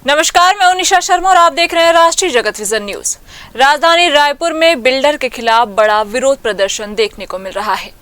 नमस्कार, मैं निशा शर्मा और आप देख रहे हैं राष्ट्रीय जगत विजन न्यूज। राजधानी रायपुर में बिल्डर के खिलाफ बड़ा विरोध प्रदर्शन देखने को मिल रहा है।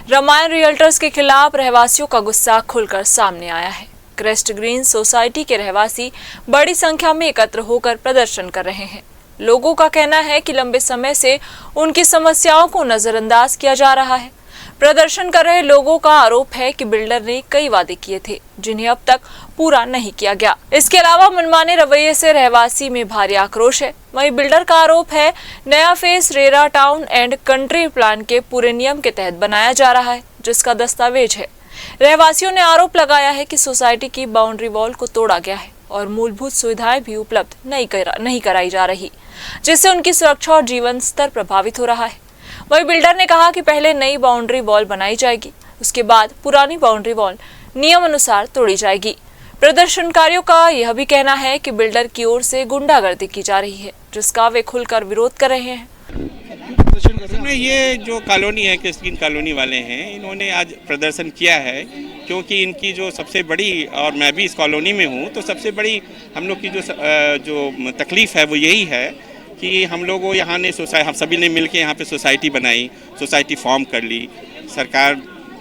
रामायण रियल्टर्स के खिलाफ रहवासियों का गुस्सा खुलकर सामने आया है। क्रेस्ट ग्रीन सोसाइटी के रहवासी बड़ी संख्या में एकत्र होकर प्रदर्शन कर रहे हैं। लोगों का कहना है कि लंबे समय से उनकी समस्याओं को नजरअंदाज किया जा रहा है। प्रदर्शन कर रहे लोगों का आरोप है कि बिल्डर ने कई वादे किए थे जिन्हें अब तक पूरा नहीं किया गया। इसके अलावा मनमाने रवैये से रहवासी में भारी आक्रोश है। वहीं बिल्डर का आरोप है नया face RERA town and country plan के पूरे नियम के तहत बनाया जा रहा है, जिसका दस्तावेज है। रहवासियों ने आरोप लगाया है कि सोसाइटी की बाउंड्री वॉल को तोड़ा गया है और मूलभूत सुविधाएं भी उपलब्ध नहीं कराई जा रही, जिससे उनकी सुरक्षा और जीवन स्तर प्रभावित हो रहा है। वहीं बिल्डर ने कहा कि पहले नई बाउंड्री वॉल बनाई जाएगी, उसके बाद पुरानी बाउंड्री वॉल नियम अनुसार तोड़ी जाएगी। प्रदर्शनकारियों का यह भी कहना है कि बिल्डर की ओर से गुंडागर्दी की जा रही है, जिसका वे खुलकर विरोध कर रहे हैं। ये जो कॉलोनी है, क्रेस्ट ग्रीन कॉलोनी वाले हैं, इन्होंने आज प्रदर्शन किया है क्योंकि इनकी जो सबसे बड़ी, और मैं भी इस कॉलोनी में हूँ, तो सबसे बड़ी हम लोग की जो तकलीफ़ है वो यही है कि हम लोगों यहाँ ने हम सभी ने मिलके यहाँ पे सोसाइटी बनाई, सोसाइटी फॉर्म कर ली। सरकार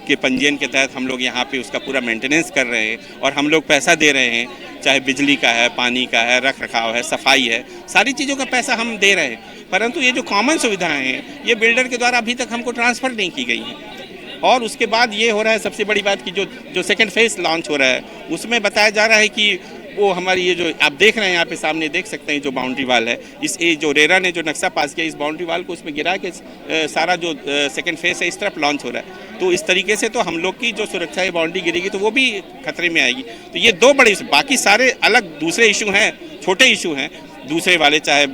के पंजीयन के तहत हम लोग यहाँ पे उसका पूरा मेंटेनेंस कर रहे हैं और हम लोग पैसा दे रहे हैं, चाहे बिजली का है, पानी का है, रख रखाव है, सफाई है, सारी चीज़ों का पैसा हम दे रहे हैं। परंतु ये जो कॉमन सुविधाएं हैं ये बिल्डर के द्वारा अभी तक हमको ट्रांसफ़र नहीं की गई हैं। और उसके बाद ये हो रहा है, सबसे बड़ी बात कि जो सेकेंड फेज लॉन्च हो रहा है उसमें बताया जा रहा है कि वो हमारी ये जो आप देख रहे हैं यहाँ पे सामने देख सकते हैं जो बाउंड्री वाल है, इस जो रेरा ने जो नक्शा पास किया, इस बाउंड्री वाल को उसमें गिरा के सारा जो सेकंड फेज है इस तरफ लॉन्च हो रहा है। तो इस तरीके से तो हम लोग की जो सुरक्षा है, बाउंड्री गिरेगी तो वो भी खतरे में आएगी। तो ये दो बड़े, बाकी सारे अलग दूसरे इशू हैं, छोटे इशू हैं दूसरे वाले, चाहे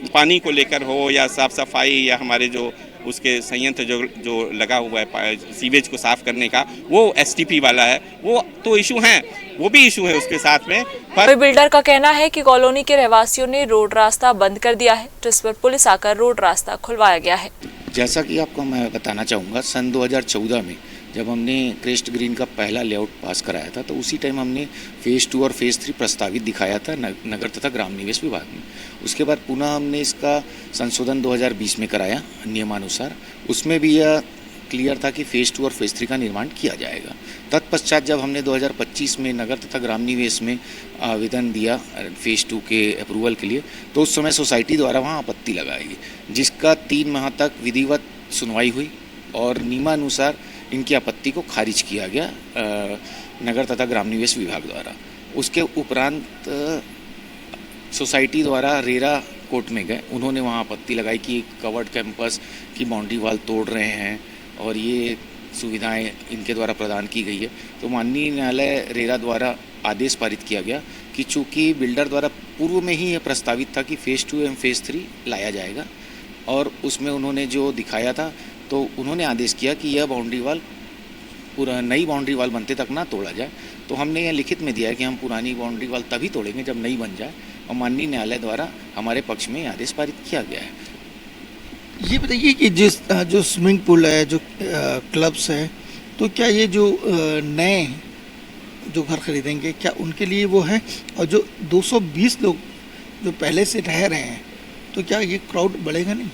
पानी को लेकर हो या साफ सफाई या हमारे जो उसके संयंत्र जो लगा हुआ है सीवेज को साफ करने का, वो एसटीपी वाला है, वो तो इशू हैं, वो भी इशू है उसके साथ में। पर बिल्डर का कहना है कि कॉलोनी के रहवासियों ने रोड रास्ता बंद कर दिया है, जिस पर पुलिस आकर रोड रास्ता खुलवाया गया है। जैसा कि आपको मैं बताना चाहूँगा, सन 2014 में जब हमने क्रेस्ट ग्रीन का पहला लेआउट पास कराया था, तो उसी टाइम हमने फेज़ 2 और फेज़ 3 प्रस्तावित दिखाया था नगर तथा ग्राम निवेश विभाग में। उसके बाद पुनः हमने इसका संशोधन 2020 में कराया नियमानुसार। उसमें भी यह क्लियर था कि फेज़ 2 और फेज़ 3 का निर्माण किया जाएगा। तत्पश्चात जब हमने 2025 में नगर तथा ग्राम निवेश में आवेदन दिया फेज़ 2 के अप्रूवल के लिए, तो उस समय सोसाइटी द्वारा वहाँ आपत्ति लगाई, जिसका 3 माह तक विधिवत सुनवाई हुई और नियमानुसार इनकी आपत्ति को खारिज किया गया नगर तथा ग्राम निवेश विभाग द्वारा। उसके उपरांत सोसाइटी द्वारा रेरा कोर्ट में गए, उन्होंने वहाँ आपत्ति लगाई कि कवर्ड कैंपस की बाउंड्री वाल तोड़ रहे हैं और ये सुविधाएं इनके द्वारा प्रदान की गई है। तो माननीय न्यायालय रेरा द्वारा आदेश पारित किया गया कि चूँकि बिल्डर द्वारा पूर्व में ही यह प्रस्तावित था कि फेज़ 2 एवं फेज़ 3 लाया जाएगा, और उसमें उन्होंने जो दिखाया था, तो उन्होंने आदेश किया कि यह बाउंड्री वाल पूरा नई बाउंड्री वाल बनते तक ना तोड़ा जाए। तो हमने यह लिखित में दिया है कि हम पुरानी बाउंड्री वाल तभी तोड़ेंगे जब नई बन जाए, और माननीय न्यायालय द्वारा हमारे पक्ष में आदेश पारित किया गया है। ये बताइए कि जो स्विमिंग पूल है, जो क्लब्स है, तो क्या ये जो नए जो घर खरीदेंगे क्या उनके लिए वो है, और जो 220 लोग जो पहले से रह रहे हैं, तो क्या ये क्राउड बढ़ेगा नहीं?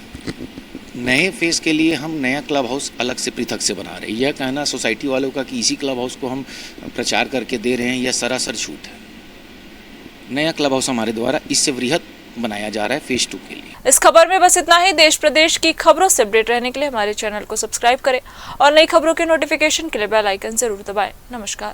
नए फेज़ के लिए हम नया क्लब हाउस अलग से पृथक से बना रहे हैं। यह कहना सोसाइटी वालों का कि इसी क्लब हाउस को हम प्रचार करके दे रहे हैं, यह सरासर झूठ है। नया क्लब हाउस हमारे द्वारा इससे वृहद बनाया जा रहा है फेज़ 2 के लिए। इस खबर में बस इतना ही। देश प्रदेश की खबरों से अपडेट रहने के लिए हमारे चैनल को सब्सक्राइब करें और नई खबरों के नोटिफिकेशन के लिए बेल आइकन जरूर दबाएं। नमस्कार।